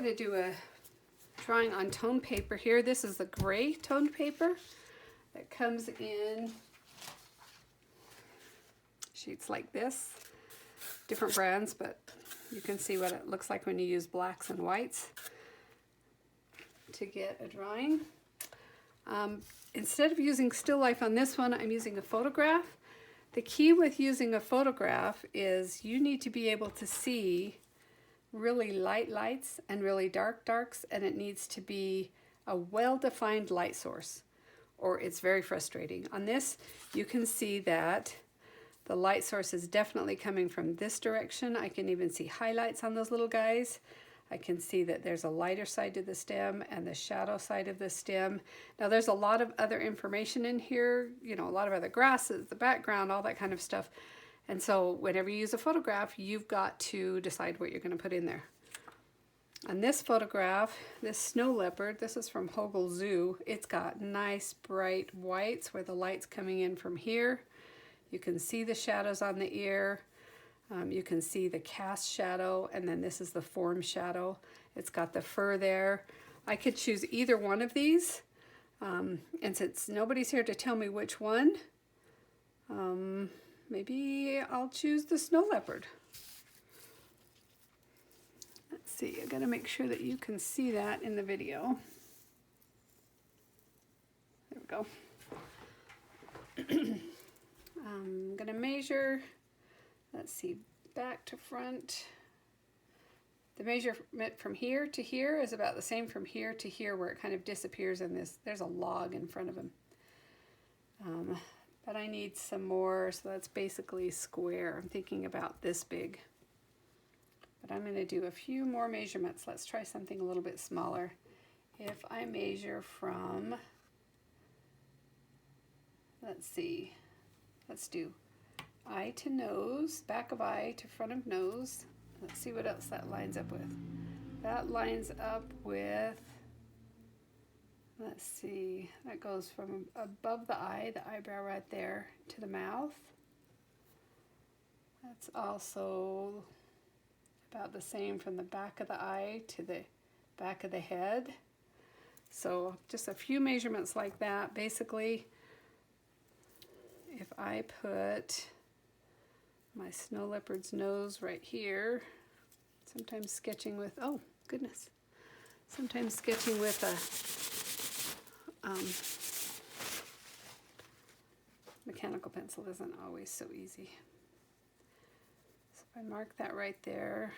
going to do a drawing on toned paper here. This is the gray toned paper that comes in sheets like this. Different brands, but you can see what it looks like when you use blacks and whites to get a drawing. Instead of using still life on this one, I'm using a photograph. The key with using a photograph is you need to be able to see really light lights and really dark darks, and it needs to be a well-defined light source, or it's very frustrating. On this, you can see that the light source is definitely coming from this direction. I can even see highlights on those little guys. I can see that there's a lighter side to the stem and the shadow side of the stem. Now there's a lot of other information in here, you know, a lot of other grasses, the background, all that kind of stuff. And so whenever you use a photograph, you've got to decide what you're going to put in there. On this photograph, this snow leopard, this is from Hogle Zoo. It's got nice bright whites where the light's coming in from here. You can see the shadows on the ear. You can see the cast shadow, and then this is the form shadow. It's got the fur there. I could choose either one of these, and since nobody's here to tell me which one, maybe I'll choose the snow leopard. Let's see, I gotta make sure that you can see that in the video. There we go. I'm gonna measure, let's see, back to front. The measurement from here to here is about the same from here to here, where it kind of disappears in this. There's a log in front of him. But I need some more, so that's basically square. I'm thinking about this big. But I'm going to do a few more measurements. Let's try something a little bit smaller. If I measure from, let's see, let's do eye to nose, back of eye to front of nose. Let's see what else that lines up with. That lines up with, let's see, that goes from above the eye, the eyebrow right there, to the mouth. That's also about the same from the back of the eye to the back of the head. So just a few measurements like that. Basically, if I put my snow leopard's nose right here, sometimes sketching with, oh goodness, sometimes sketching with a mechanical pencil isn't always so easy. So if I mark that right there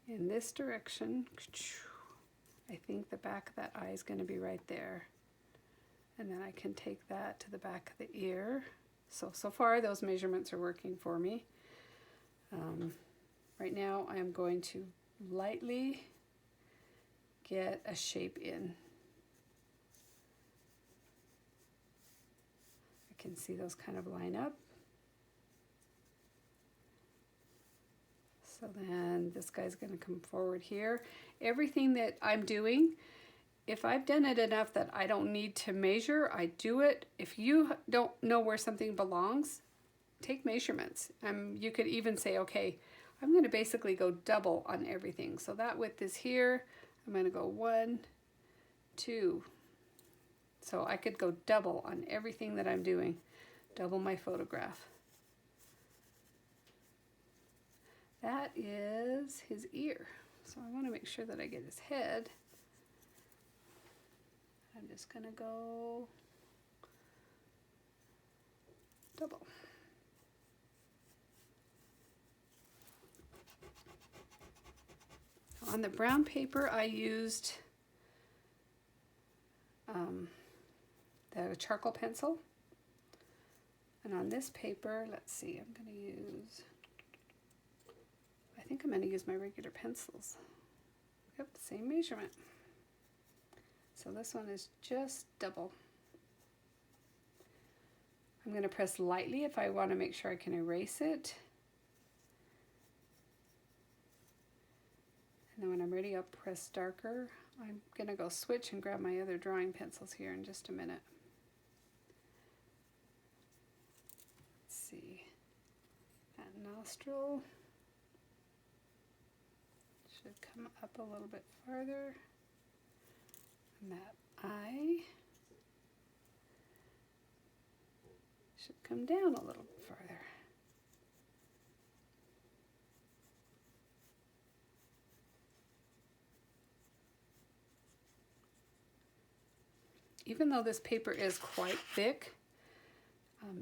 in this direction, I think the back of that eye is going to be right there. And then I can take that to the back of the ear. So far those measurements are working for me. Right now I am going to lightly get a shape in. I can see those kind of line up. So then this guy's going to come forward here. Everything that I'm doing, if I've done it enough that I don't need to measure, I do it. If you don't know where something belongs, take measurements. You could even say, okay, I'm going to basically go double on everything. So that width is here. I'm going to go 1, 2. So I could go double on everything that I'm doing. Double my photograph. That is his ear. So I want to make sure that I get his head. I'm just going to go double. On the brown paper, I used the charcoal pencil. And on this paper, let's see, I'm going to use, I think I'm going to use my regular pencils. Yep, same measurement. So this one is just double. I'm going to press lightly if I want to make sure I can erase it. And then when I'm ready, I'll press darker. I'm going to go switch and grab my other drawing pencils here in just a minute. Let's see. That nostril should come up a little bit farther. And that eye should come down a little bit farther. Even though this paper is quite thick,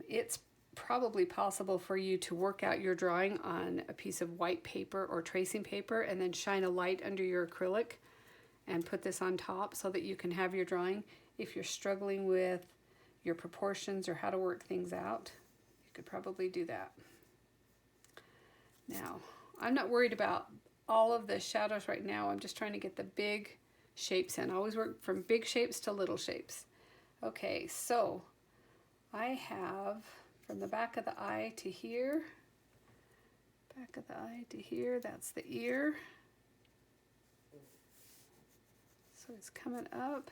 it's probably possible for you to work out your drawing on a piece of white paper or tracing paper and then shine a light under your acrylic and put this on top so that you can have your drawing. If you're struggling with your proportions or how to work things out, you could probably do that. Now, I'm not worried about all of the shadows right now. I'm just trying to get the big shapes in. I always work from big shapes to little shapes. Okay, so I have from the back of the eye to here, back of the eye to here, that's the ear. So it's coming up,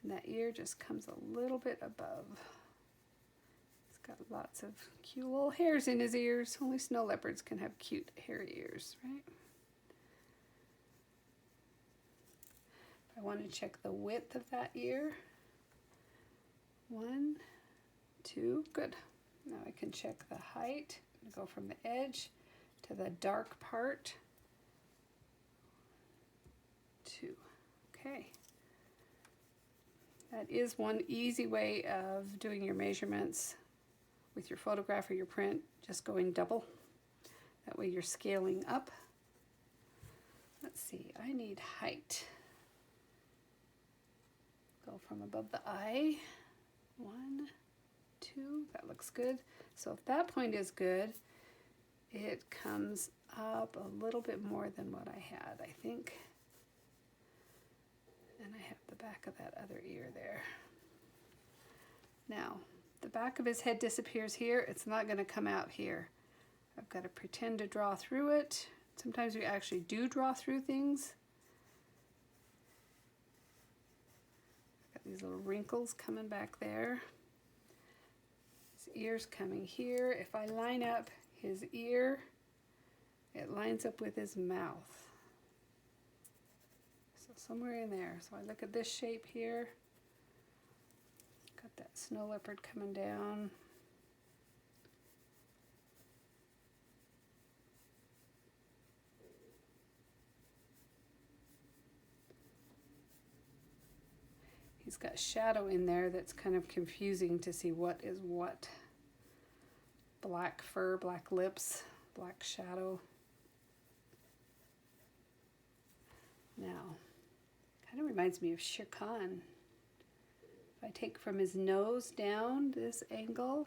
and that ear just comes a little bit above. He's got lots of cute little hairs in his ears. Only snow leopards can have cute hairy ears, right? I want to check the width of that ear. 1, 2, good. Now I can check the height. Go from the edge to the dark part. 2. Okay. That is one easy way of doing your measurements with your photograph or your print, just going double. That way you're scaling up. Let's see, I need height. Go from above the eye. 1, 2, that looks good. So if that point is good, it comes up a little bit more than what I had, I think. And I have the back of that other ear there. Now, the back of his head disappears here. It's not going to come out here. I've got to pretend to draw through it. Sometimes we actually do draw through things. Got these little wrinkles coming back there. His ear's coming here. If I line up his ear, it lines up with his mouth. Somewhere in there. So I look at this shape here. Got that snow leopard coming down. He's got shadow in there that's kind of confusing to see what is what. Black fur, black lips, black shadow. Now, kind of reminds me of Shere Khan. If I take from his nose down this angle,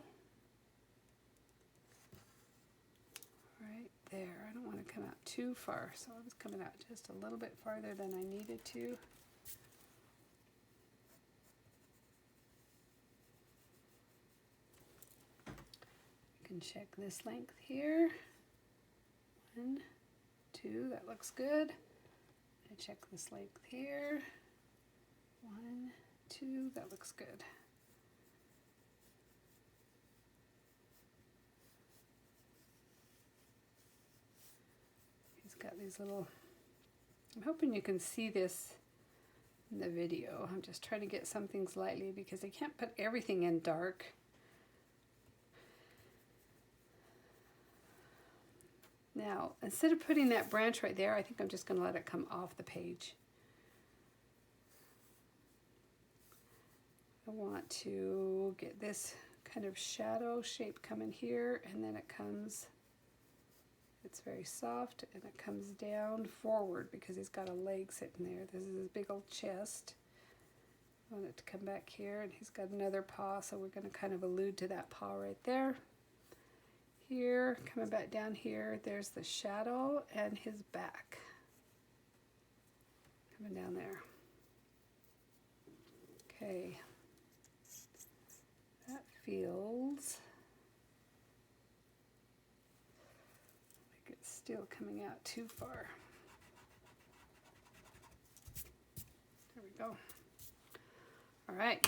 right there. I don't want to come out too far, so I was coming out just a little bit farther than I needed to. I can check this length here. 1, 2, that looks good. I check this length here. 1, 2, that looks good. He's got these little, I'm hoping you can see this in the video. I'm just trying to get some things lightly because I can't put everything in dark. Now, instead of putting that branch right there, I think I'm just going to let it come off the page. I want to get this kind of shadow shape coming here, and then it comes, it's very soft, and it comes down forward because he's got a leg sitting there. This is his big old chest. I want it to come back here, and he's got another paw, so we're going to kind of allude to that paw right there. Here, coming back down here, there's the shadow and his back. Coming down there. Okay. That feels like it's still coming out too far. There we go. All right.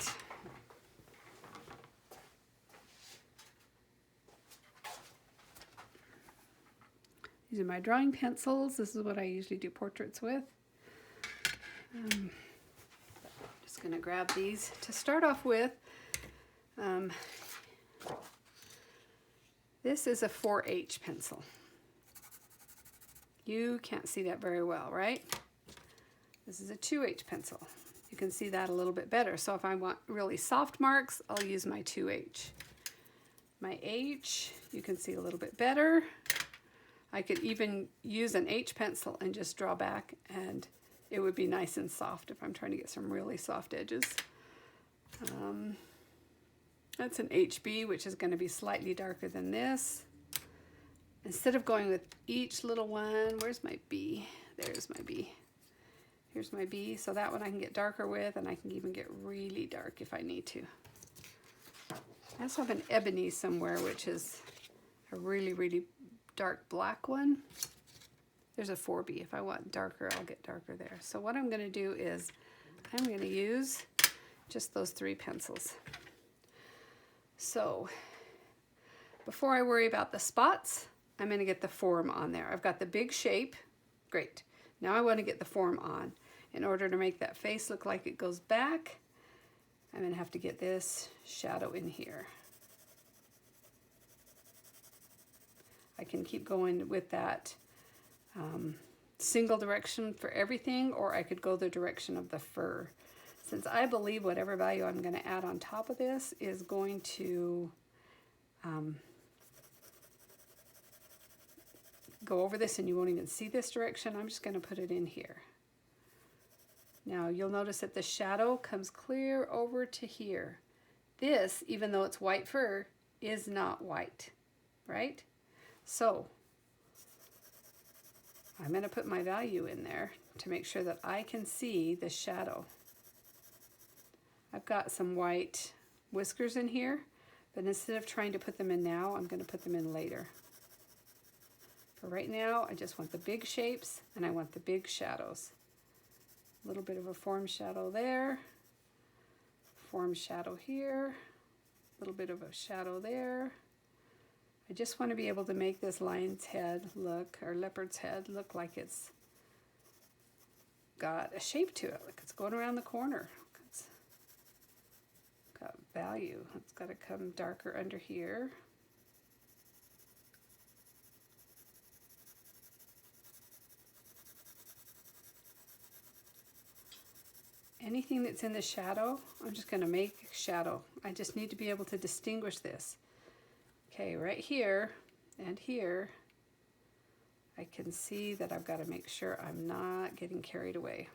Using my drawing pencils, this is what I usually do portraits with. Just going to grab these. To start off with, this is a 4H pencil. You can't see that very well, right? This is a 2H pencil. You can see that a little bit better. So if I want really soft marks, I'll use my 2H. My H, you can see a little bit better. I could even use an H pencil and just draw back, and it would be nice and soft if I'm trying to get some really soft edges. That's an HB, which is going to be slightly darker than this. Instead of going with each little one, where's my B? There's my B. Here's my B, so that one I can get darker with, and I can even get really dark if I need to. I also have an ebony somewhere, which is a really, really dark black one. There's a 4B. If I want darker, I'll get darker there. So what I'm going to do is I'm going to use just those 3 pencils. So before I worry about the spots, I'm going to get the form on there. I've got the big shape. Great. Now I want to get the form on. In order to make that face look like it goes back, I'm going to have to get this shadow in here. I can keep going with that single direction for everything, or I could go the direction of the fur. Since I believe whatever value I'm going to add on top of this is going to go over this and you won't even see this direction, I'm just going to put it in here. Now you'll notice that the shadow comes clear over to here. This, even though it's white fur, is not white, right? So I'm going to put my value in there to make sure that I can see the shadow. I've got some white whiskers in here, but instead of trying to put them in now, I'm going to put them in later. For right now, I just want the big shapes and I want the big shadows. A little bit of a form shadow there, form shadow here, a little bit of a shadow there. I just want to be able to make this lion's head look, or leopard's head look like it's got a shape to it, like it's going around the corner. It's got value. It's got to come darker under here. Anything that's in the shadow, I'm just going to make shadow. I just need to be able to distinguish this. Okay, right here and here, I can see that I've got to make sure I'm not getting carried away.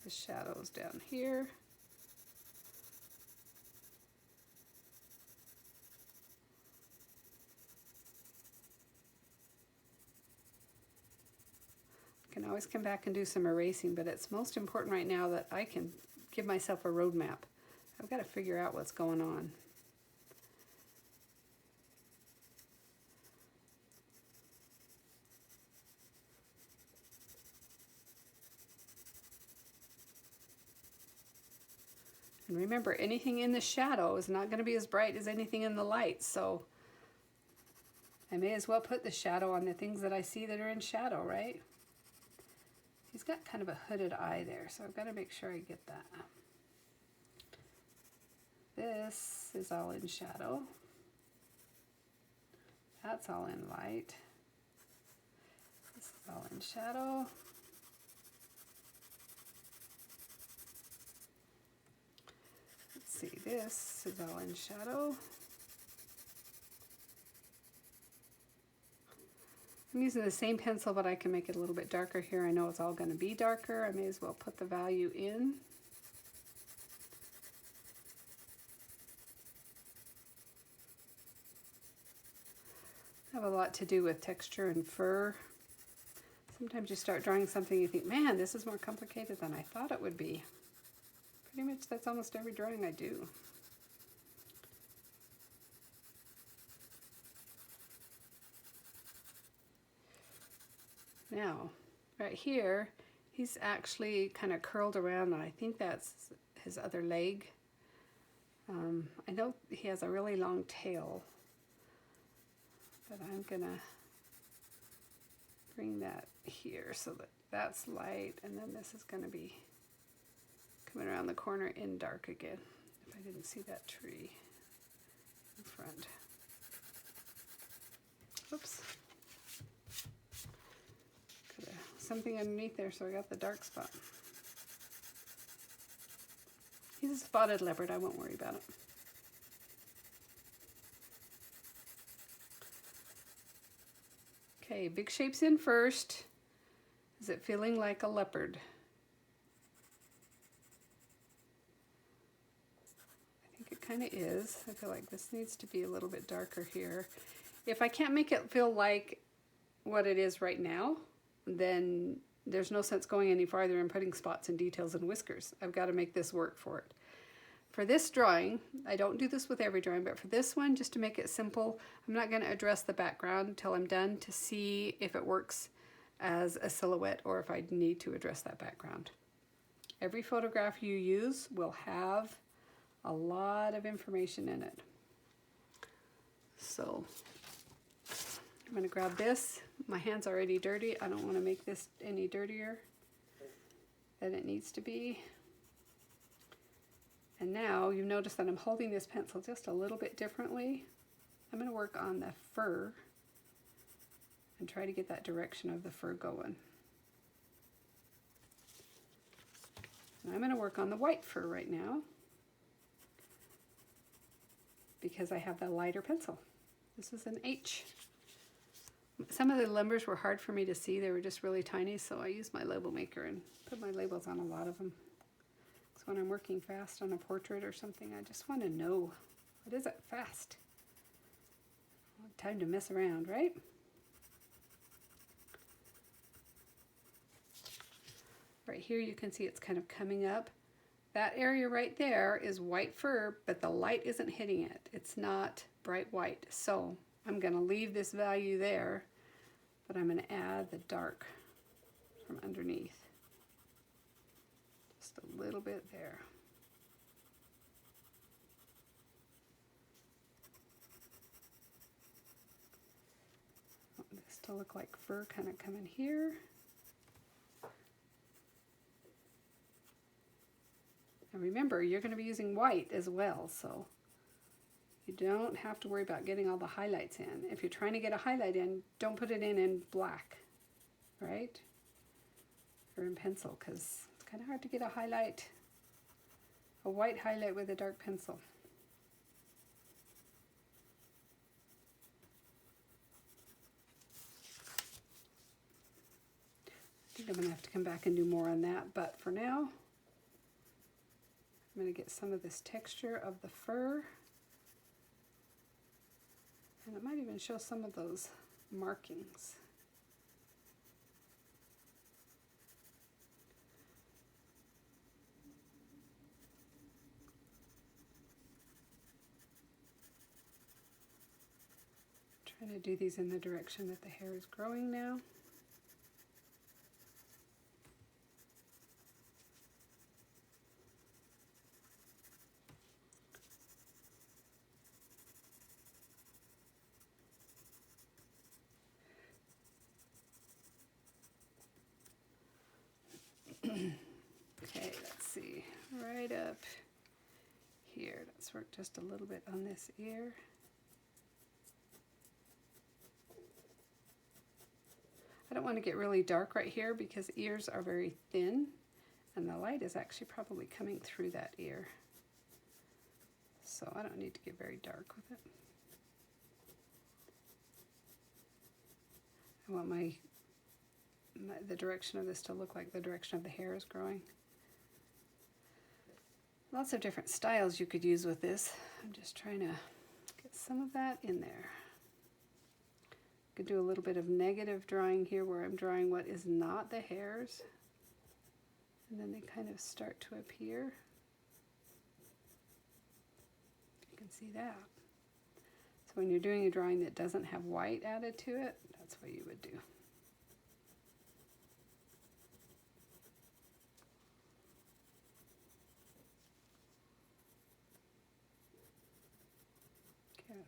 The shadow's down here. I can always come back and do some erasing, but it's most important right now that I can give myself a roadmap. I've got to figure out what's going on. And remember, anything in the shadow is not going to be as bright as anything in the light, so I may as well put the shadow on the things that I see that are in shadow, right? He's got kind of a hooded eye there, so I've got to make sure I get that. This is all in shadow. That's all in light. This is all in shadow. Let's see, this is all in shadow. I'm using the same pencil, but I can make it a little bit darker here. I know it's all going to be darker. I may as well put the value in. Have a lot to do with texture and fur. Sometimes you start drawing something you think, man, this is more complicated than I thought it would be. Pretty much that's almost every drawing I do. Now, right here, he's actually kind of curled around, and I think that's his other leg. I know he has a really long tail. But I'm gonna bring that here so that that's light, and then this is gonna be coming around the corner in dark again. If I didn't see that tree in front. Oops. Something underneath there, so I got the dark spot. He's a spotted leopard, I won't worry about it. Okay, big shapes in first. Is it feeling like a leopard? I think it kind of is. I feel like this needs to be a little bit darker here. If I can't make it feel like what it is right now, then there's no sense going any farther and putting spots and details and whiskers. I've got to make this work for it. For this drawing, I don't do this with every drawing, but for this one, just to make it simple, I'm not going to address the background until I'm done to see if it works as a silhouette or if I need to address that background. Every photograph you use will have a lot of information in it. So I'm going to grab this. My hand's already dirty. I don't want to make this any dirtier than it needs to be. And now you notice that I'm holding this pencil just a little bit differently. I'm going to work on the fur and try to get that direction of the fur going. And I'm going to work on the white fur right now because I have the lighter pencil. This is an H. Some of the numbers were hard for me to see. They were just really tiny, so I used my label maker and put my labels on a lot of them. So when I'm working fast on a portrait or something, I just want to know, what is it fast? Time to mess around, right? Right here you can see it's kind of coming up. That area right there is white fur, but the light isn't hitting it. It's not bright white. So I'm going to leave this value there, but I'm going to add the dark from underneath. Just a little bit there. I want this to look like fur kind of coming here. And remember, you're going to be using white as well, so you don't have to worry about getting all the highlights in. If you're trying to get a highlight in, don't put it in black, right? Or in pencil, because it's kind of hard to get a highlight, a white highlight with a dark pencil. I think I'm going to have to come back and do more on that, but for now, I'm going to get some of this texture of the fur. And it might even show some of those markings. I'm trying to do these in the direction that the hair is growing now. Okay, let's see, right up here. Let's work just a little bit on this ear. I don't want to get really dark right here because ears are very thin and the light is actually probably coming through that ear. So I don't need to get very dark with it. I want the direction of this to look like the direction of the hair is growing. Lots of different styles you could use with this. I'm just trying to get some of that in there. I could do a little bit of negative drawing here where I'm drawing what is not the hairs. And then they kind of start to appear. You can see that. So when you're doing a drawing that doesn't have white added to it, that's what you would do.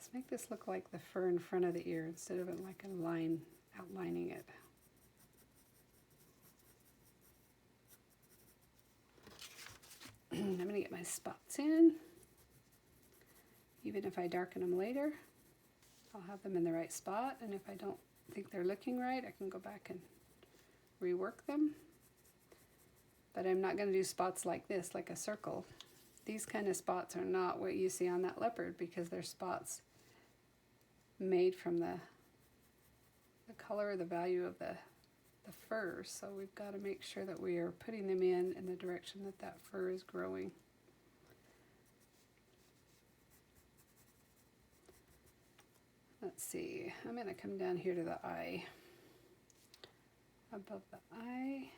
Let's make this look like the fur in front of the ear instead of it like a line outlining it. I'm going to get my spots in. Even if I darken them later, I'll have them in the right spot, and if I don't think they're looking right, I can go back and rework them. But I'm not going to do spots like this, like a circle. These kind of spots are not what you see on that leopard because they're spots made from the color or the value of the fur. So we've got to make sure that we are putting them in the direction that that fur is growing. Let's see, I'm going to come down here to the eye. Above the eye,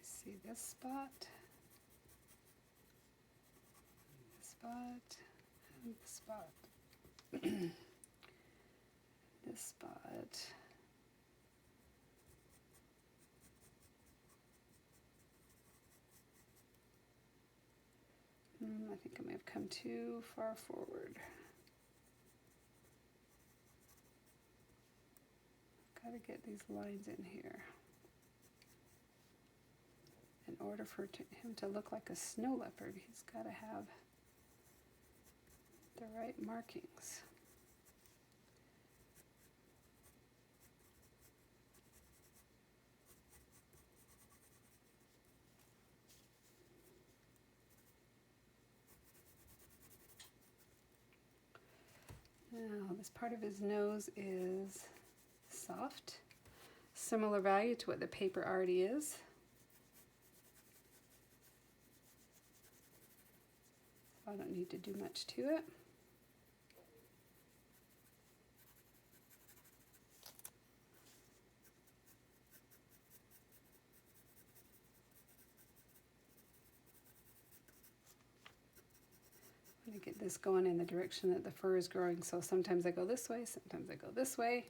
see this spot, this spot, and this spot, this spot. I think I may have come too far forward. Got to get these lines in here. In order for him to look like a snow leopard, he's got to have the right markings. Now, this part of his nose is soft, similar value to what the paper already is. So I don't need to do much to it. I'm going to get this going in the direction that the fur is growing. So sometimes I go this way, sometimes I go this way.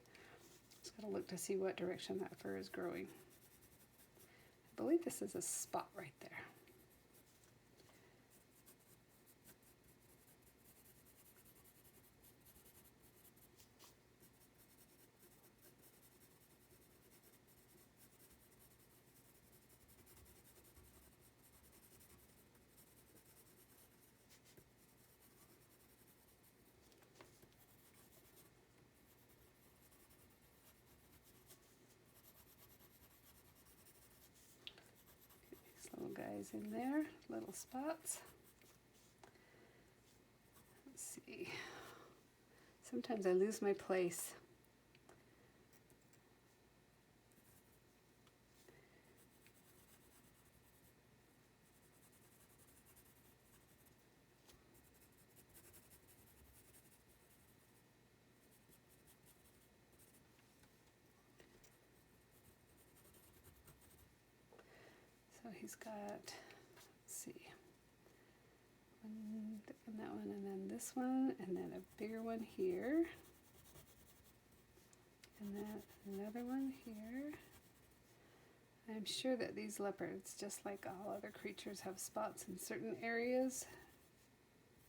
Just got to look to see what direction that fur is growing. I believe this is a spot right there. Little guys in there, little spots. Let's see. Sometimes I lose my place. So he's got, let's see, one, and that one, and then this one, and then a bigger one here, and then another one here. I'm sure that these leopards, just like all other creatures, have spots in certain areas.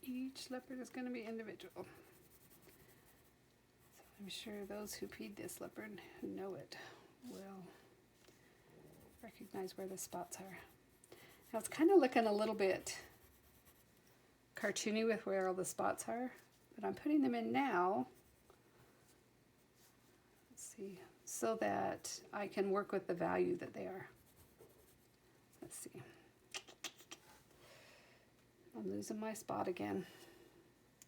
Each leopard is going to be individual. So I'm sure those who feed this leopard, who know it, will recognize where the spots are. Now it's kind of looking a little bit cartoony with where all the spots are, but I'm putting them in now, let's see, so that I can work with the value that they are. Let's see. I'm losing my spot again.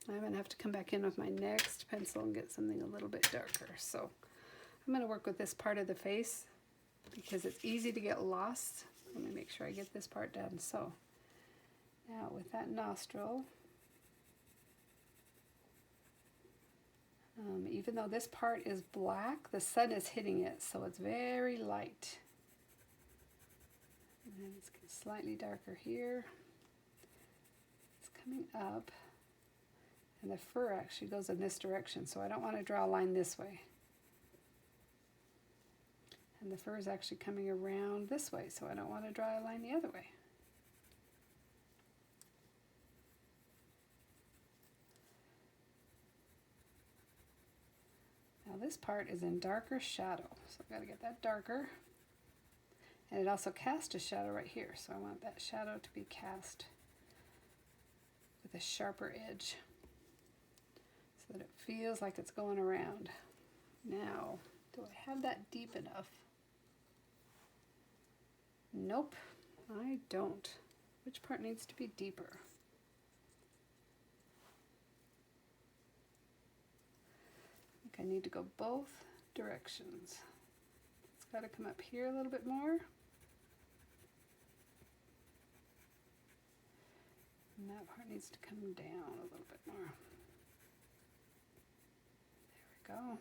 I'm going to have to come back in with my next pencil and get something a little bit darker. So I'm going to work with this part of the face because it's easy to get lost. Let me make sure I get this part done. So now with that nostril, even though this part is black, the sun is hitting it, so it's very light. And then it's slightly darker here. It's coming up, and the fur actually goes in this direction, so I don't want to draw a line this way. And the fur is actually coming around this way, so I don't want to draw a line the other way. this part is in darker shadow, so I've got to get that darker. And it also casts a shadow right here, so I want that shadow to be cast with a sharper edge so that it feels like it's going around. Now, do I have that deep enough? Nope, I don't. Which part needs to be deeper? I think I need to go both directions. It's got to come up here a little bit more. And that part needs to come down a little bit more. There we go.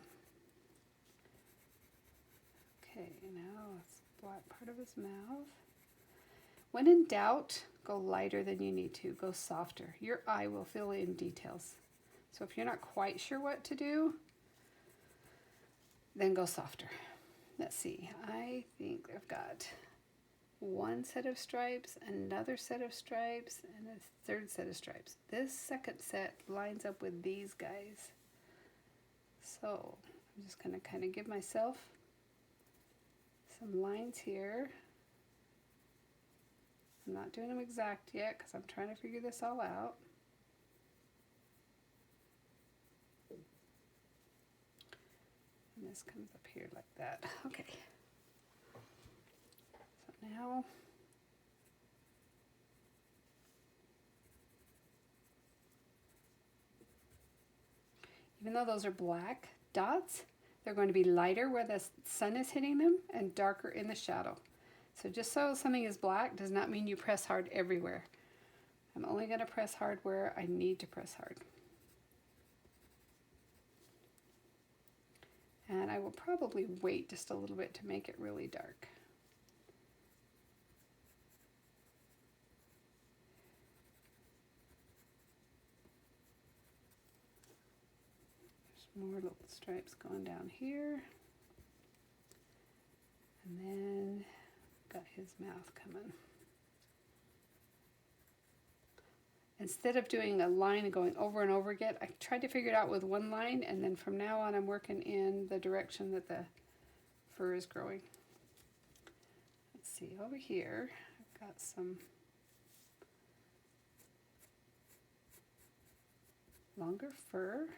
Okay, now let's black part of his mouth. When in doubt, go lighter than you need to. Go softer. Your eye will fill in details. So if you're not quite sure what to do, then go softer. Let's see. I think I've got one set of stripes, another set of stripes, and a third set of stripes. This second set lines up with these guys. So I'm just going to kind of give myself some lines here. I'm not doing them exact yet because I'm trying to figure this all out. And this comes up here like that. Okay. So now even though those are black dots, they're going to be lighter where the sun is hitting them and darker in the shadow. So just so something is black does not mean you press hard everywhere. I'm only going to press hard where I need to press hard. And I will probably wait just a little bit to make it really dark. There's more little stripes going down here. And then got his mouth coming. Instead of doing a line and going over and over again, I tried to figure it out with one line, and then from now on I'm working in the direction that the fur is growing. Let's see, over here I've got some longer fur.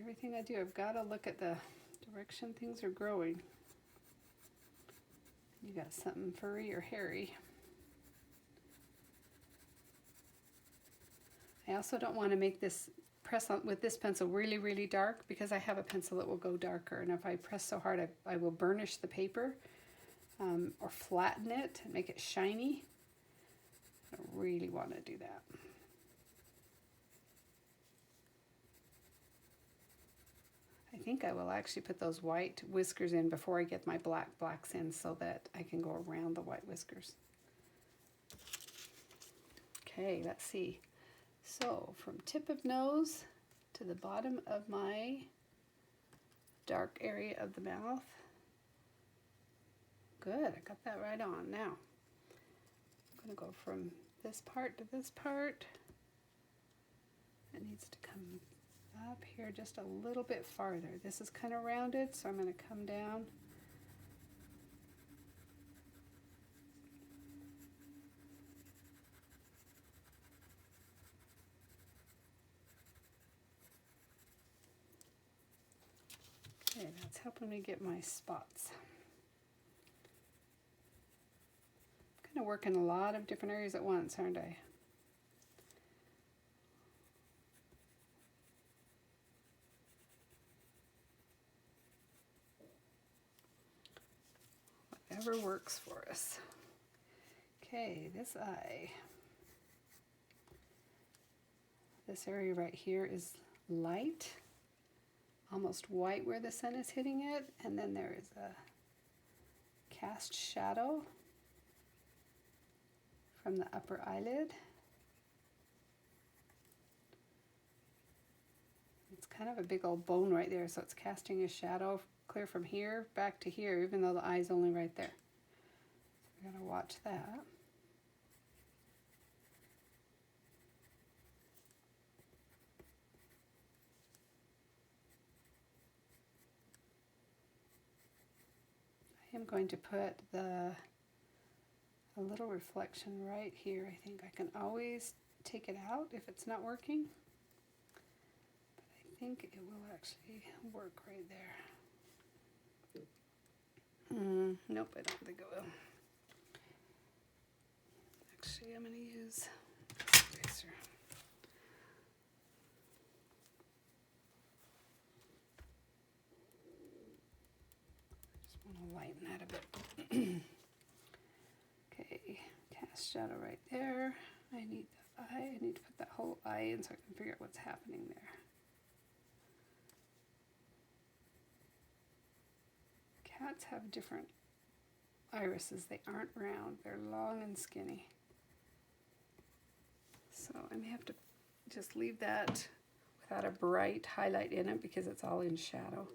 Everything I do, I've got to look at the direction things are growing. You got something furry or hairy. I also don't want to make this press on with this pencil really, really dark because I have a pencil that will go darker, and if I press so hard I will burnish the paper or flatten it and make it shiny. I don't really want to do that. I think I will actually put those white whiskers in before I get my blacks in so that I can go around the white whiskers. Okay, let's see. So from tip of nose to the bottom of my dark area of the mouth. Good, I got that right on. Now, I'm going to go from this part to this part. It needs to come up here just a little bit farther. This is kind of rounded, so I'm going to come down. Okay, that's helping me get my spots. I'm kind of working a lot of different areas at once, aren't I? Whatever works for us. Okay, this eye. This area right here is light, almost white where the sun is hitting it, and then there is a cast shadow from the upper eyelid. It's kind of a big old bone right there, so it's casting a shadow clear from here back to here, even though the eye's only right there. So we gotta watch that. I'm going to put a little reflection right here. I think I can always take it out if it's not working, but I think it will actually work right there. Nope, I don't think it will. Actually, I'm going to use this eraser. I just want to lighten that a bit. Okay, cast shadow right there. I need the eye. I need to put that whole eye in so I can figure out what's happening there. Cats have different irises. They aren't round. They're long and skinny. So I may have to just leave that without a bright highlight in it because it's all in shadow.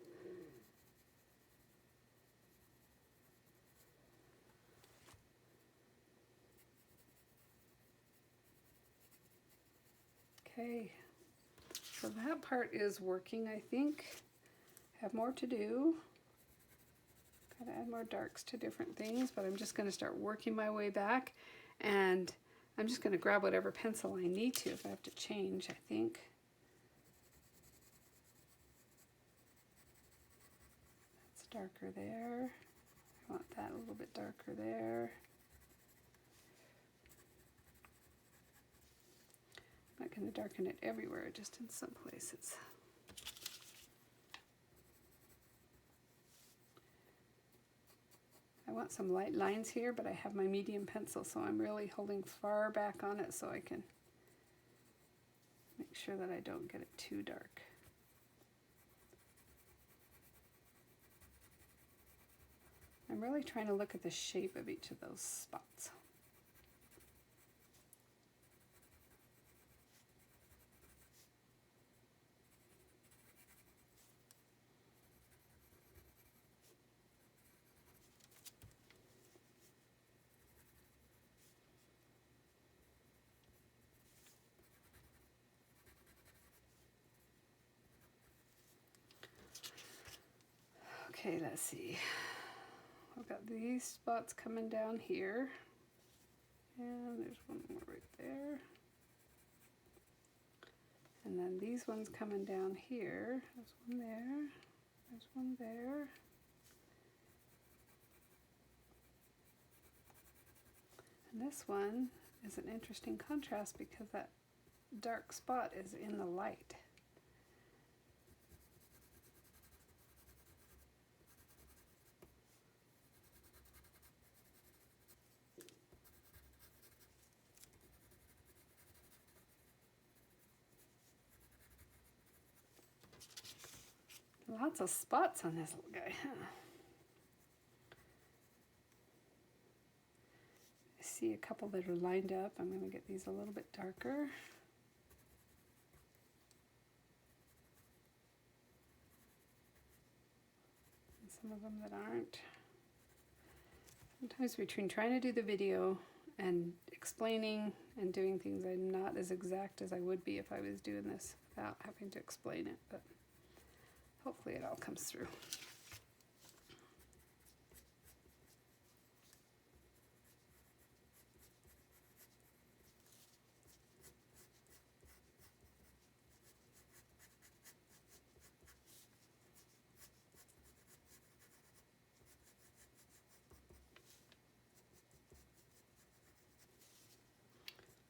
Okay, so that part is working, I think. Have more to do. Gotta add more darks to different things, but I'm just gonna start working my way back, and I'm just gonna grab whatever pencil I need to if I have to change, I think. That's darker there. I want that a little bit darker there. I'm not going to darken it everywhere, just in some places. I want some light lines here, but I have my medium pencil, so I'm really holding far back on it so I can make sure that I don't get it too dark. I'm really trying to look at the shape of each of those spots. Okay, let's see. I've got these spots coming down here, and there's one more right there. And then these ones coming down here. There's one there, there's one there. And this one is an interesting contrast because that dark spot is in the light. Lots of spots on this little guy, huh? I see a couple that are lined up. I'm going to get these a little bit darker. And some of them that aren't. Sometimes between trying to do the video and explaining and doing things, I'm not as exact as I would be if I was doing this without having to explain it, but hopefully it all comes through.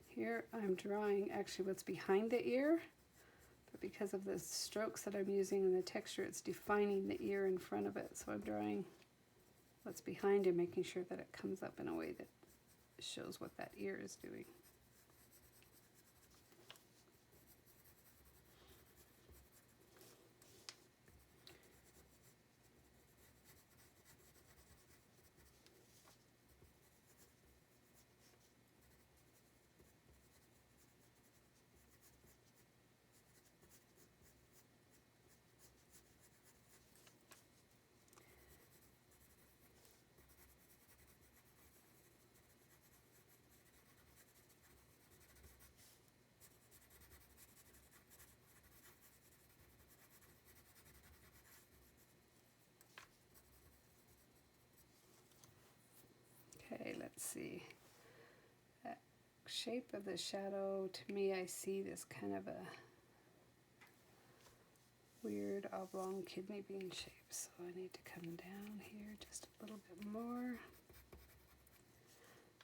Here I'm drawing actually what's behind the ear, but because of the strokes that I'm using and the texture, it's defining the ear in front of it. So I'm drawing what's behind and making sure that it comes up in a way that shows what that ear is doing. let's see. That shape of the shadow, to me, I see this kind of a weird oblong kidney bean shape. So I need to come down here just a little bit more.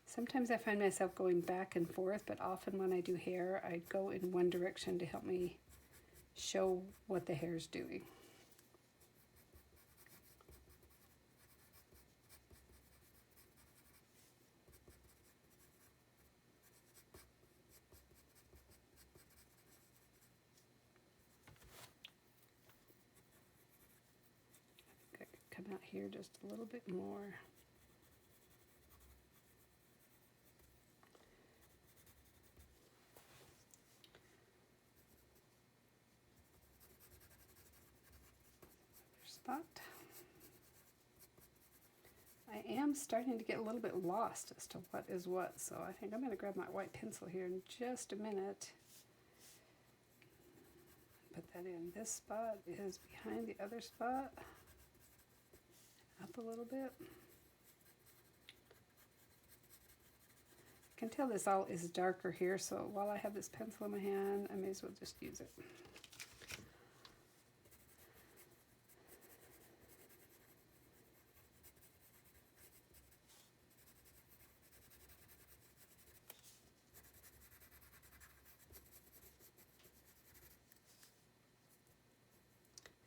Sometimes I find myself going back and forth, but often when I do hair, I go in one direction to help me show what the hair is doing. I think I could come out here just a little bit more. Spot. I am starting to get a little bit lost as to what is what, so I think I'm going to grab my white pencil here in just a minute. Put that in. This spot is behind the other spot. Up a little bit. I can tell this all is darker here, so while I have this pencil in my hand, I may as well just use it.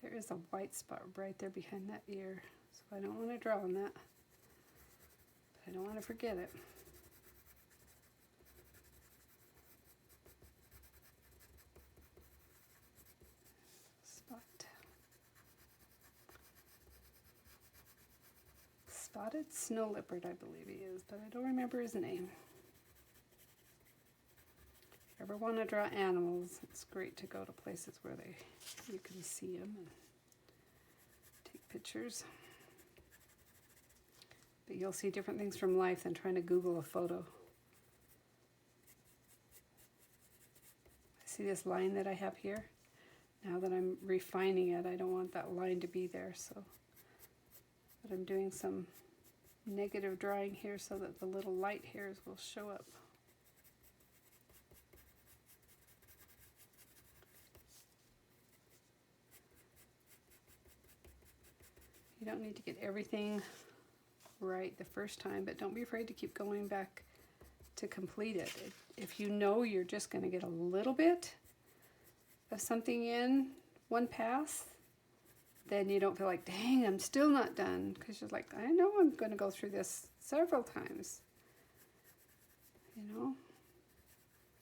There is a white spot right there behind that ear, so I don't want to draw on that, but I don't want to forget it. Spot. Spotted snow leopard, I believe he is, but I don't remember his name. If you ever want to draw animals, it's great to go to places where you can see them and take pictures. But you'll see different things from life than trying to Google a photo. See this line that I have here? Now that I'm refining it, I don't want that line to be there, so but I'm doing some negative drawing here so that the little light hairs will show up. You don't need to get everything right the first time, but don't be afraid to keep going back to complete it. If you know you're just going to get a little bit of something in one pass, then you don't feel like, dang, I'm still not done, because you're like, I know I'm going to go through this several times. You know,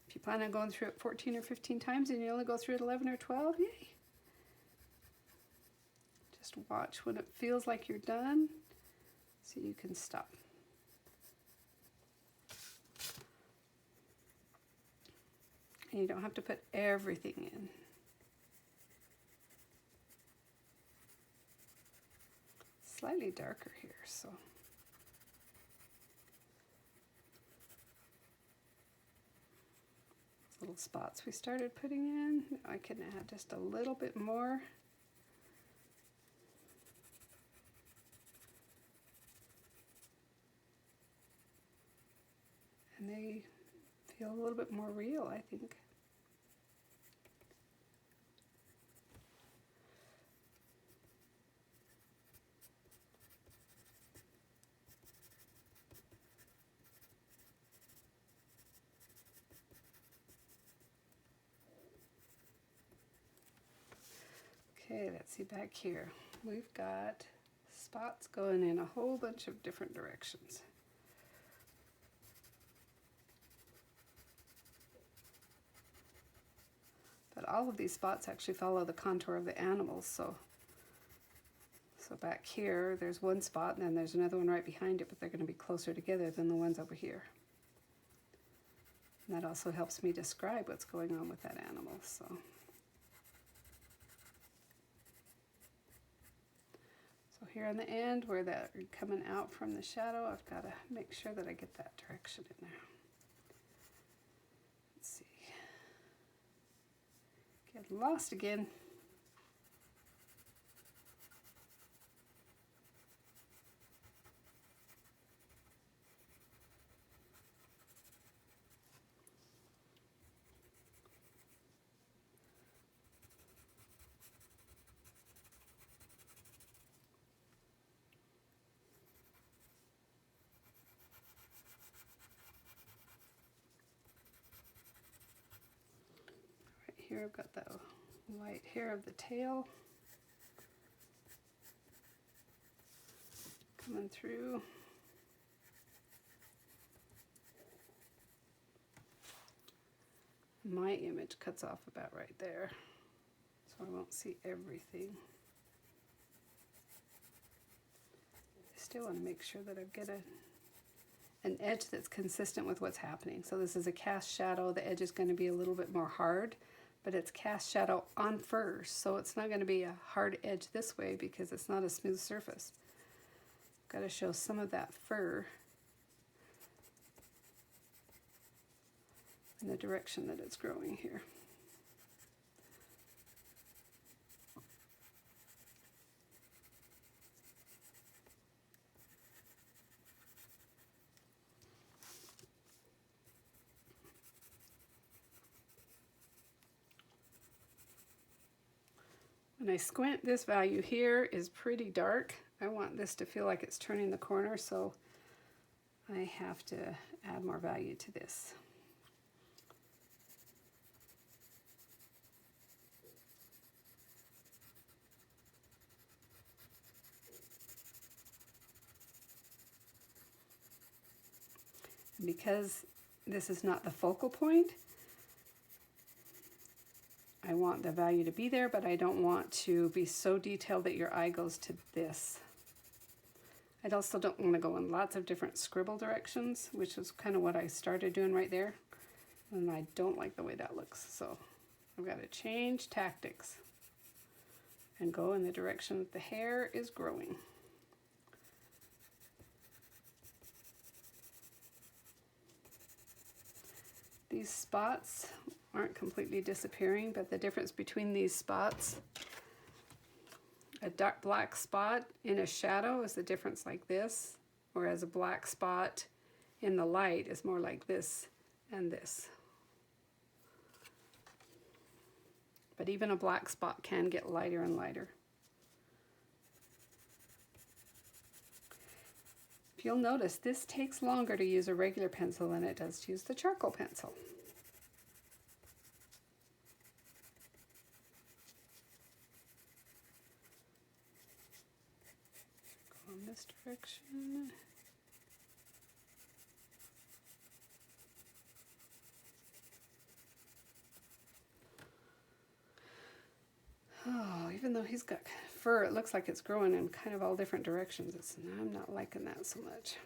if you plan on going through it 14 or 15 times and you only go through it 11 or 12, yay. Just watch when it feels like you're done so you can stop. And you don't have to put everything in. Slightly darker here, so. Little spots we started putting in. I can add just a little bit more. And they feel a little bit more real, I think. Okay, let's see back here. We've got spots going in a whole bunch of different directions. But all of these spots actually follow the contour of the animals, so back here there's one spot and then there's another one right behind it, but they're going to be closer together than the ones over here. And that also helps me describe what's going on with that animal. So here on the end where they're coming out from the shadow, I've got to make sure that I get that direction in there. Let's see. Get lost again. here I've got the white hair of the tail coming through. My image cuts off about right there, so I won't see everything. I still want to make sure that I get an edge that's consistent with what's happening. So this is a cast shadow. The edge is going to be a little bit more hard, but it's cast shadow on fur, so it's not going to be a hard edge this way because it's not a smooth surface. Got to show some of that fur in the direction that it's growing here. When I squint, this value here is pretty dark. I want this to feel like it's turning the corner, so I have to add more value to this. Because this is not the focal point, I want the value to be there, but I don't want to be so detailed that your eye goes to this. I also don't want to go in lots of different scribble directions, which is kind of what I started doing right there. And I don't like the way that looks, so I've got to change tactics and go in the direction that the hair is growing. These spots aren't completely disappearing, but the difference between these spots, a dark black spot in a shadow is the difference like this, whereas a black spot in the light is more like this and this. But even a black spot can get lighter and lighter. If you'll notice, this takes longer to use a regular pencil than it does to use the charcoal pencil. Go in this direction. Oh, even though he's got fur, it looks like it's growing in kind of all different directions. I'm not liking that so much.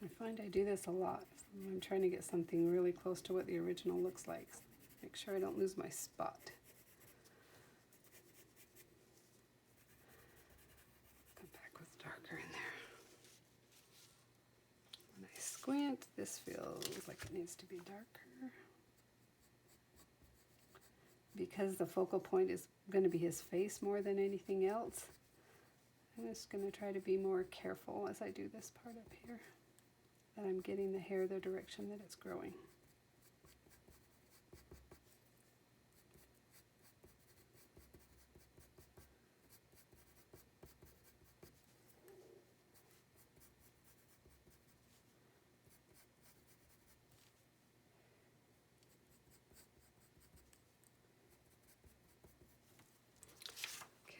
I find I do this a lot. I'm trying to get something really close to what the original looks like. Make sure I don't lose my spot. Come back with darker in there. When I squint, this feels like it needs to be darker. Because the focal point is going to be his face more than anything else, I'm just going to try to be more careful as I do this part up here, that I'm getting the hair the direction that it's growing.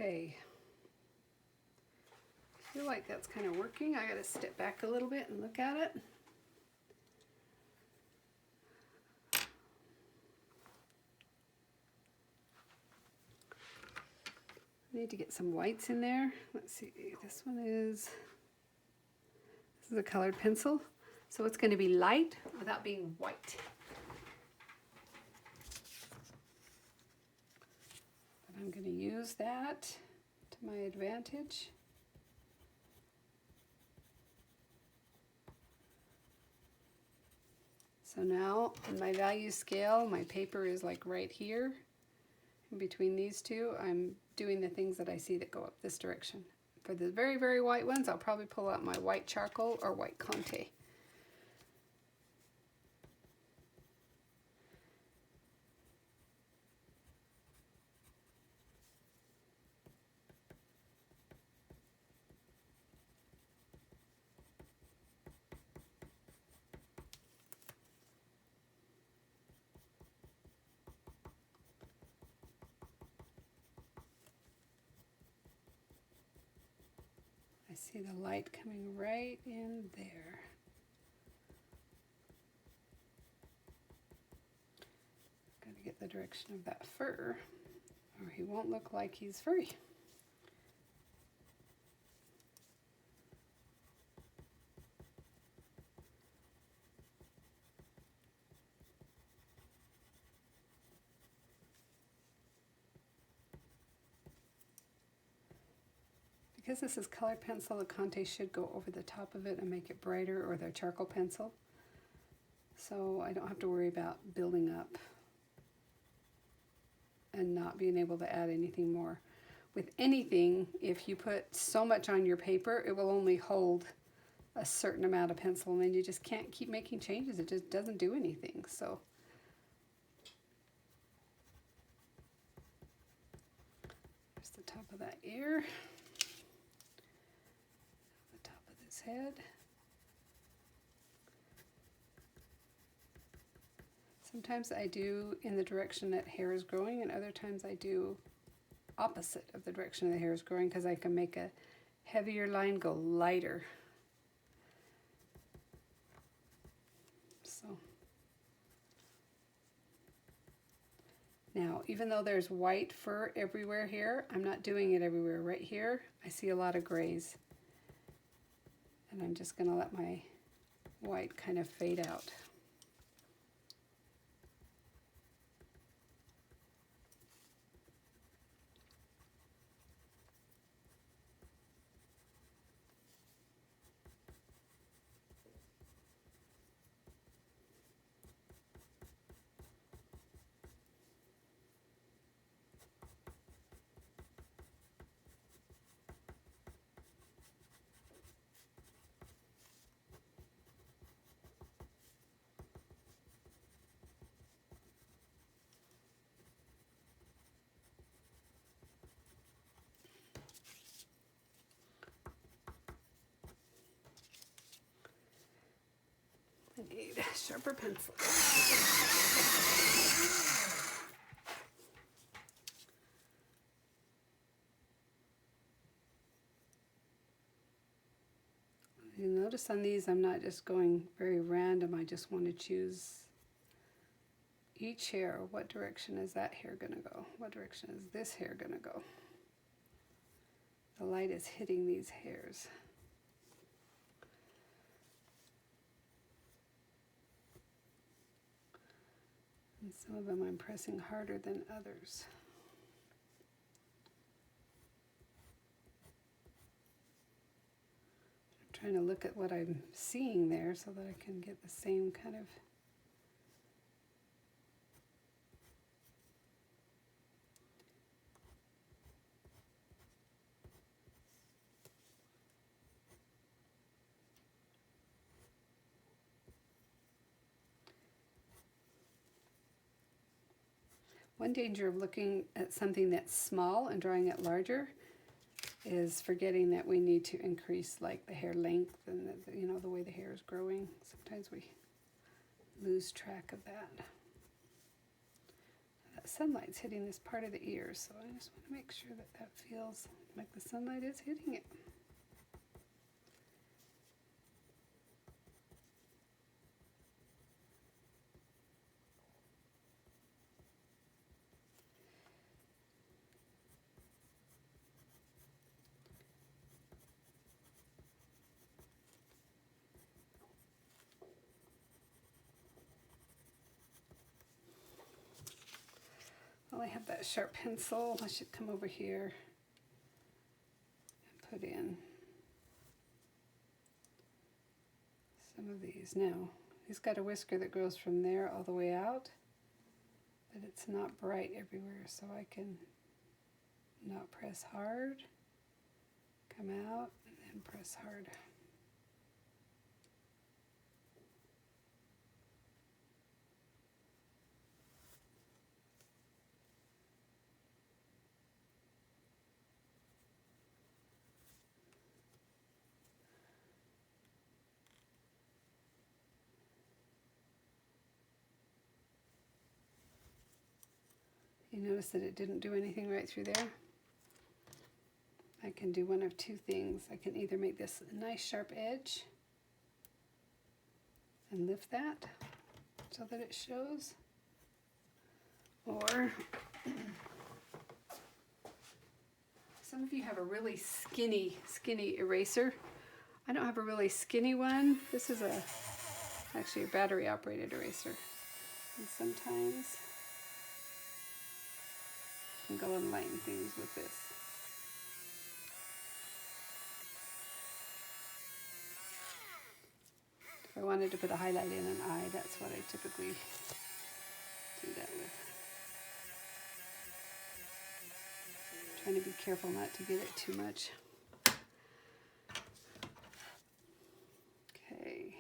Okay. I feel like that's kind of working. I gotta step back a little bit and look at it. I need to get some whites in there. Let's see, this is a colored pencil. So it's going to be light without being white. But I'm going to use that to my advantage. So now on my value scale, my paper is like right here. In between these two, I'm doing the things that I see that go up this direction. For the very, very white ones, I'll probably pull out my white charcoal or white Conte. I see the light coming right in there. Got to get the direction of that fur, or he won't look like he's furry. Because this is colored pencil, the Conte should go over the top of it and make it brighter, or the charcoal pencil. So I don't have to worry about building up and not being able to add anything more. With anything, if you put so much on your paper, it will only hold a certain amount of pencil, and then you just can't keep making changes. It just doesn't do anything. So there's the top of that ear. Head. Sometimes I do in the direction that hair is growing, and other times I do opposite of the direction the hair is growing, because I can make a heavier line go lighter. So now, even though there's white fur everywhere here, I'm not doing it everywhere. Right here, I see a lot of grays. And I'm just going to let my white kind of fade out. I need a sharper pencil. You notice on these I'm not just going very random. I just want to choose each hair. What direction is that hair going to go? What direction is this hair going to go? The light is hitting these hairs. And some of them I'm pressing harder than others. I'm trying to look at what I'm seeing there so that I can get the same kind of One danger of looking at something that's small and drawing it larger is forgetting that we need to increase like the hair length and the way the hair is growing. Sometimes we lose track of that. that sunlight's hitting this part of the ear, so I just want to make sure that that feels like the sunlight is hitting it. Well, I have that sharp pencil. I should come over here and put in some of these. Now, he's got a whisker that goes from there all the way out, but it's not bright everywhere, so I can not press hard, come out, and then press hard. You notice that it didn't do anything right through there? I can do one of two things. I can either make this a nice sharp edge and lift that so that it shows, or some of you have a really skinny eraser. I don't have a really skinny one. This is actually a battery operated eraser, and sometimes I can go and lighten things with this. If I wanted to put a highlight in an eye, that's what I typically do that with. Trying to be careful not to get it too much. Okay.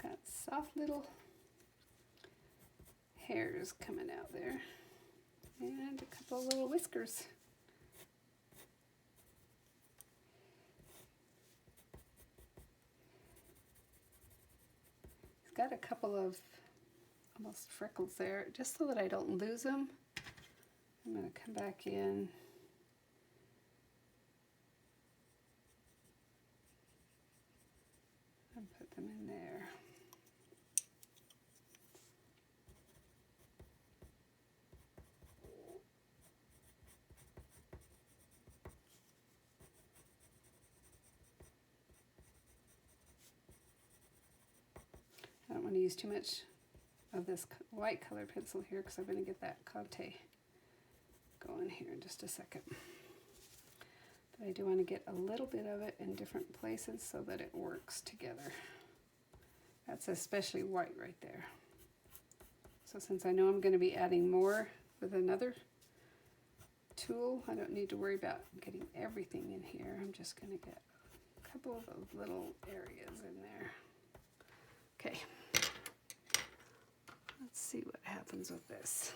Got soft little hairs coming out there and a couple of little whiskers. He's got a couple of almost freckles there, just so that I don't lose them. I'm going to come back in and put them in there. I don't want to use too much of this white color pencil here because I'm going to get that Conte going here in just a second. But I do want to get a little bit of it in different places so that it works together. That's especially white right there. So since I know I'm going to be adding more with another tool, I don't need to worry about getting everything in here. I'm just going to get a couple of those little areas in there. Okay. Let's see what happens with this.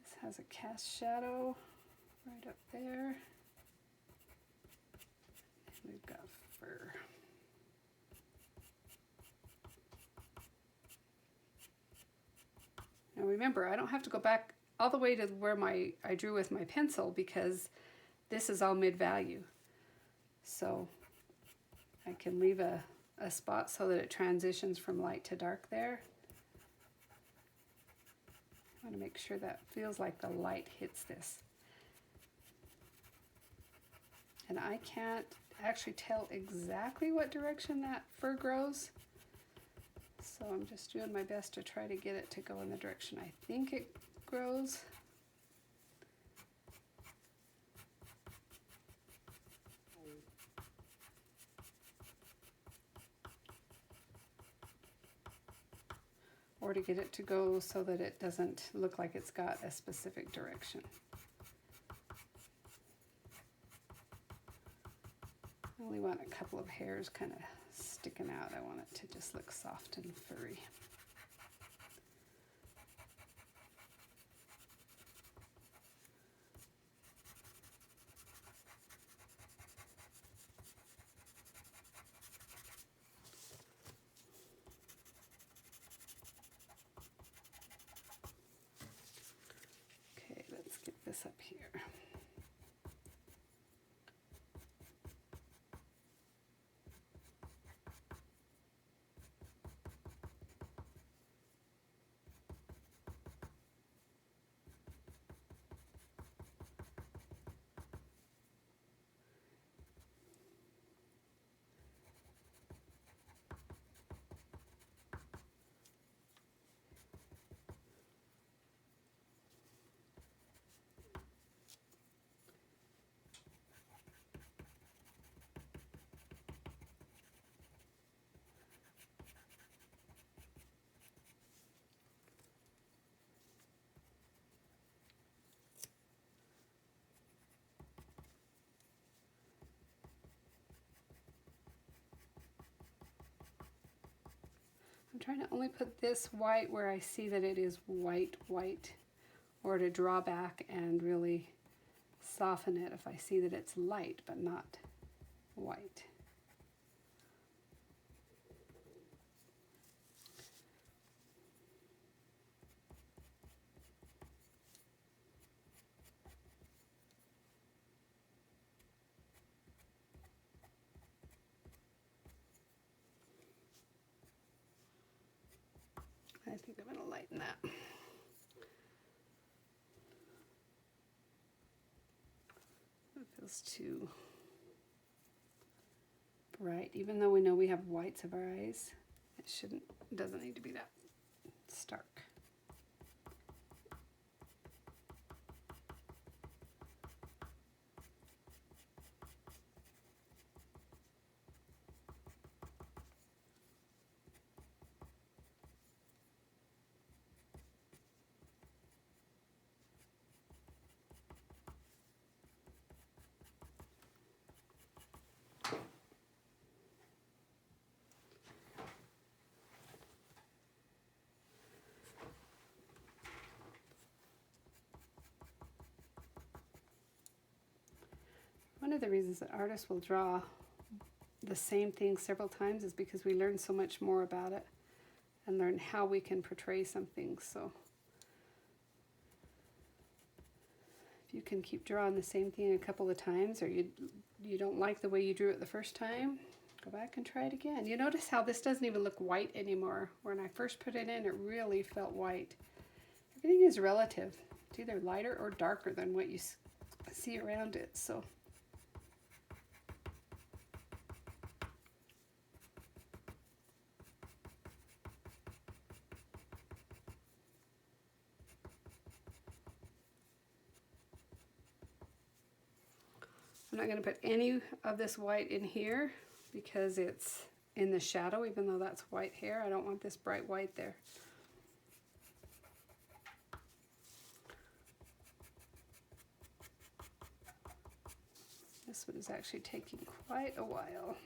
This has a cast shadow right up there. And we've got fur. Now remember, I don't have to go back all the way to where I drew with my pencil because this is all mid-value. So I can leave a spot so that it transitions from light to dark there. I want to make sure that feels like the light hits this. And I can't actually tell exactly what direction that fur grows, so I'm just doing my best to try to get it to go in the direction I think it grows. Or to get it to go so that it doesn't look like it's got a specific direction. I only want a couple of hairs kind of sticking out. I want it to just look soft and furry. Okay, let's get this up here. I'm trying to only put this white where I see that it is white, or to draw back and really soften it if I see that it's light but not white. I think I'm going to lighten that. It feels too bright. Even though we know we have whites of our eyes, it doesn't need to be that stark. One of the reasons that artists will draw the same thing several times is because we learn so much more about it and learn how we can portray something. So if you can keep drawing the same thing a couple of times, or you don't like the way you drew it the first time, go back and try it again. You notice how this doesn't even look white anymore. When I first put it in, it really felt white. Everything is relative. It's either lighter or darker than what you see around it. So I'm not going to put any of this white in here because it's in the shadow, even though that's white hair. I don't want this bright white there. This one is actually taking quite a while.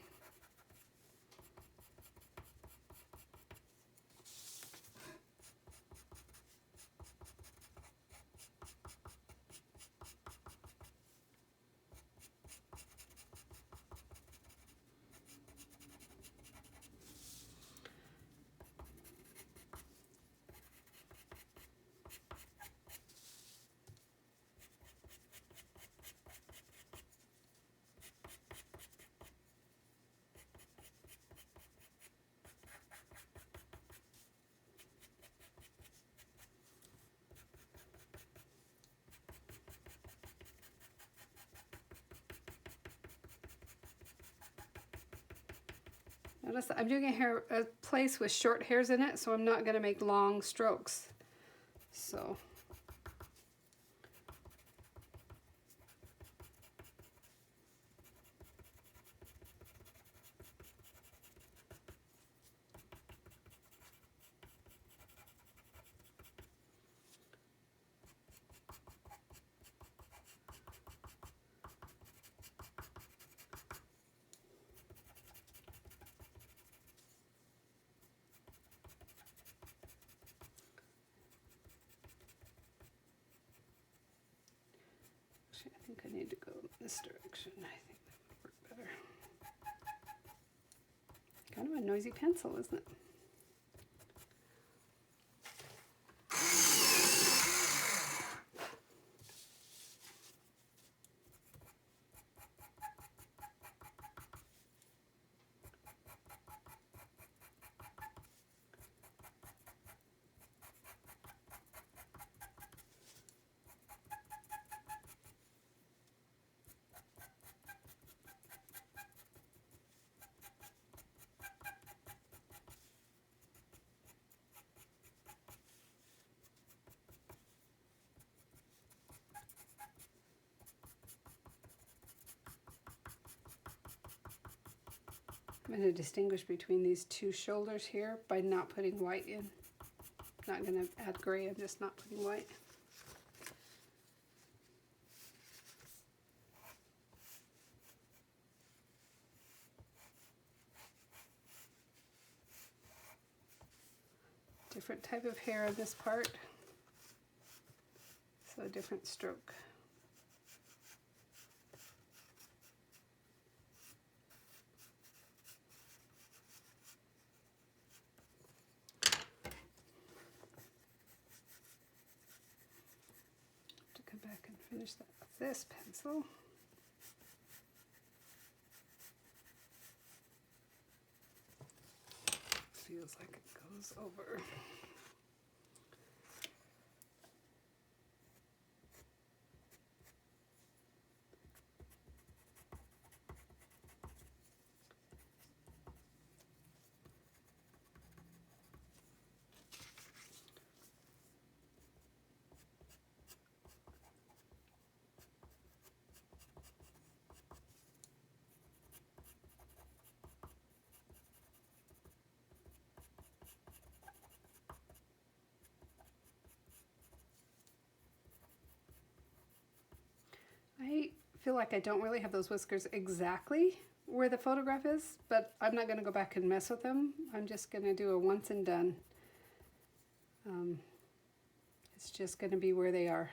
Notice that I'm doing a place with short hairs in it, so I'm not going to make long strokes. So think I need to go this direction. I think that would work better. Kind of a noisy pencil, isn't it? I'm going to distinguish between these two shoulders here by not putting white in. Not going to add gray, I'm just not putting white. Different type of hair on this part, so a different stroke. Back and finish that with this pencil. Feels like it goes over. I feel like I don't really have those whiskers exactly where the photograph is, but I'm not going to go back and mess with them. I'm just going to do a once and done. It's just going to be where they are,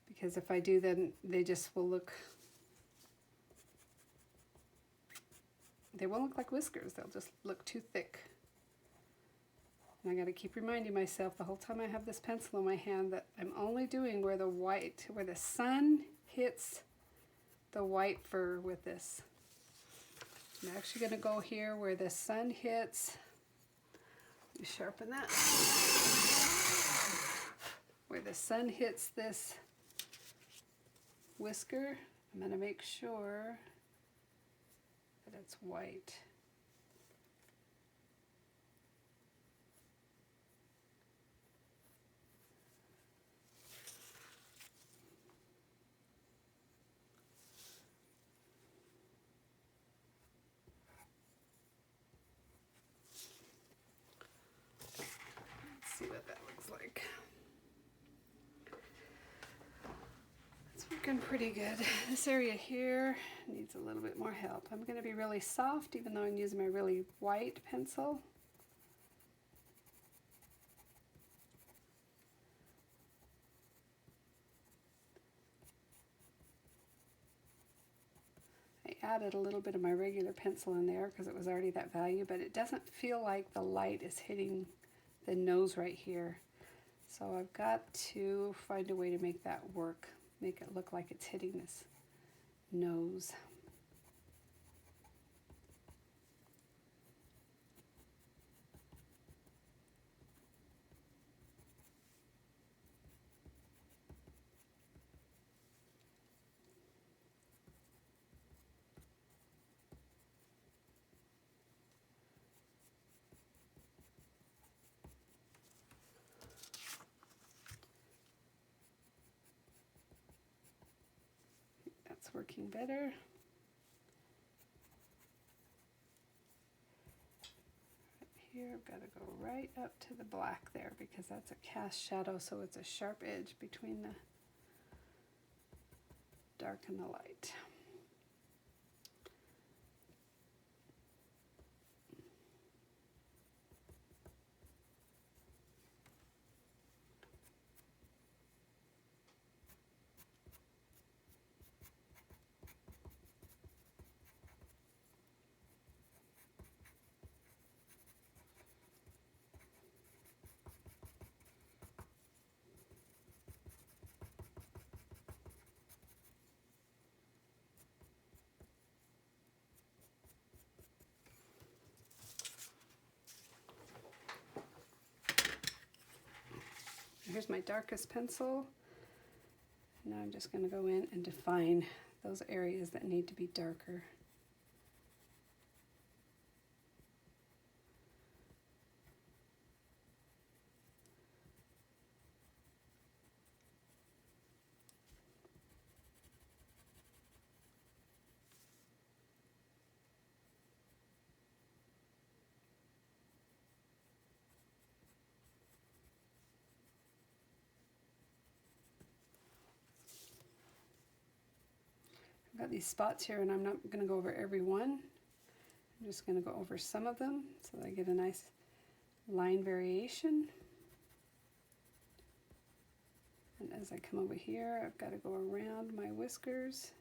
because if I do, then they just will look, they won't look like whiskers, they'll just look too thick. And I got to keep reminding myself the whole time I have this pencil in my hand that I'm only doing where the white, where the sun hits the white fur with this. I'm actually going to go here where the sun hits. Let me sharpen that. Where the sun hits this whisker, I'm going to make sure that it's white. See what that looks like. It's working pretty good. This area here needs a little bit more help. I'm going to be really soft even though I'm using my really white pencil. I added a little bit of my regular pencil in there because it was already that value, but it doesn't feel like the light is hitting the nose right here. So I've got to find a way to make that work, make it look like it's hitting this nose. That's working better. Here I've got to go right up to the black there because that's a cast shadow, so it's a sharp edge between the dark and the light. here's my darkest pencil. Now I'm just going to go in and define those areas that need to be darker. I've got these spots here and I'm not going to go over every one. I'm just going to go over some of them so that I get a nice line variation. And as I come over here, I've got to go around my whiskers.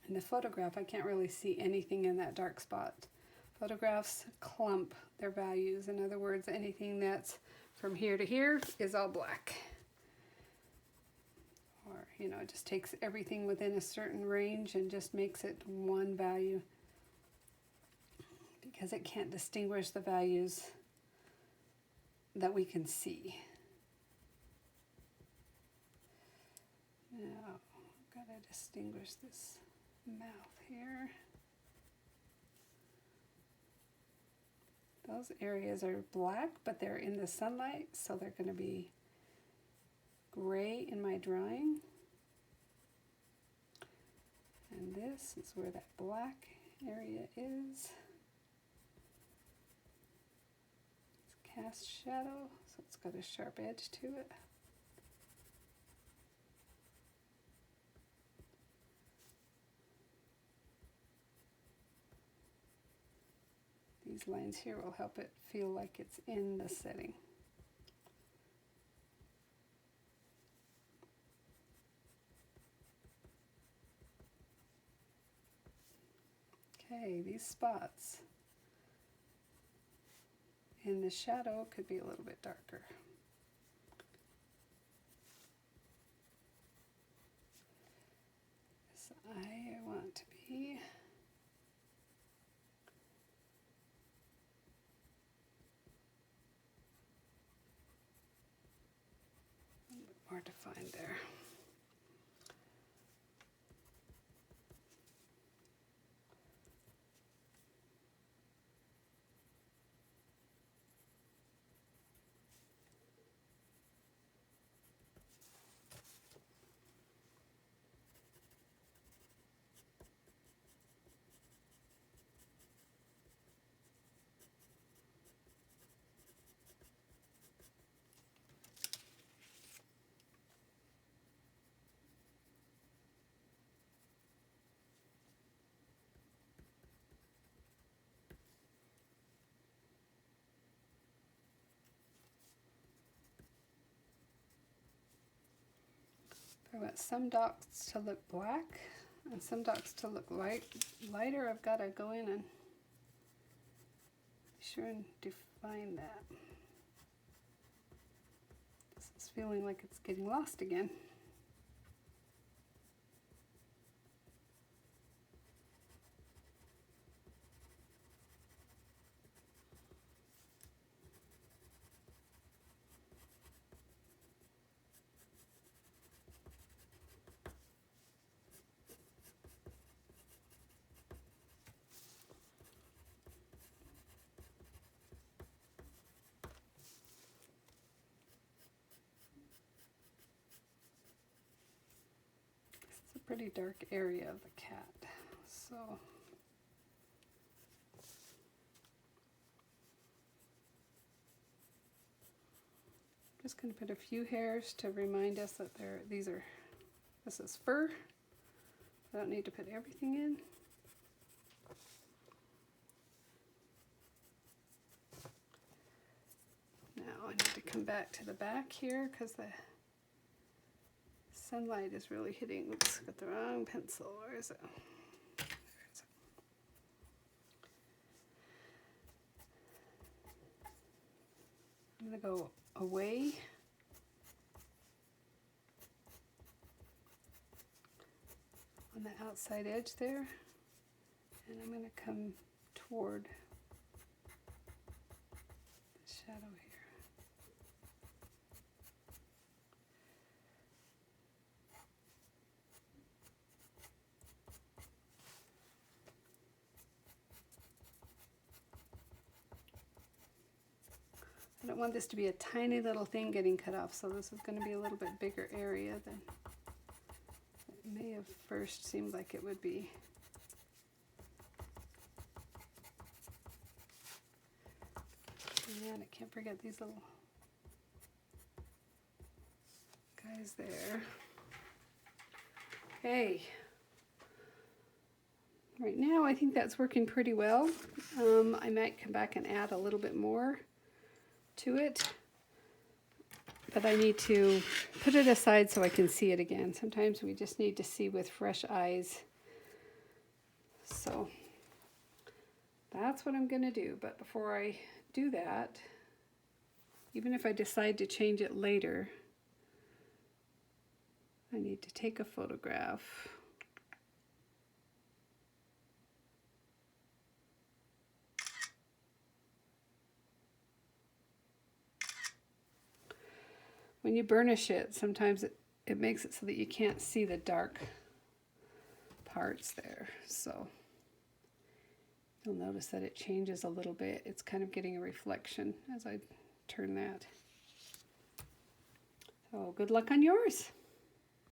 In the photograph, I can't really see anything in that dark spot. Photographs clump their values. In other words, anything that's from here to here is all black. Or, you know, it just takes everything within a certain range and just makes it one value, because it can't distinguish the values that we can see. Now, I've got to distinguish this mouth here. Those areas are black, but they're in the sunlight, so they're going to be gray in my drawing. And this is where that black area is. It's cast shadow, so it's got a sharp edge to it. These lines here will help it feel like it's in the setting. Okay, these spots in the shadow could be a little bit darker. So I want to be more defined there. I want some dots to look black and some dots to look lighter. I've got to go in and be sure and define that. This is feeling like it's getting lost again. Pretty dark area of the cat, so I'm just going to put a few hairs to remind us that this is fur. I don't need to put everything in. Now I need to come back to the back here because the sunlight is really hitting. Oops, got the wrong pencil. Where is it? There it is. I'm going to go away on the outside edge there. And I'm going to come toward the shadow here. I don't want this to be a tiny little thing getting cut off, so this is going to be a little bit bigger area than it may have first seemed like it would be. And I can't forget these little guys there. Okay. Right now I think that's working pretty well. I might come back and add a little bit more to it, but I need to put it aside so I can see it again. Sometimes we just need to see with fresh eyes. So that's what I'm going to do. But before I do that, even if I decide to change it later, I need to take a photograph. When you burnish it, sometimes it makes it so that you can't see the dark parts there. So you'll notice that it changes a little bit. It's kind of getting a reflection as I turn that. So good luck on yours.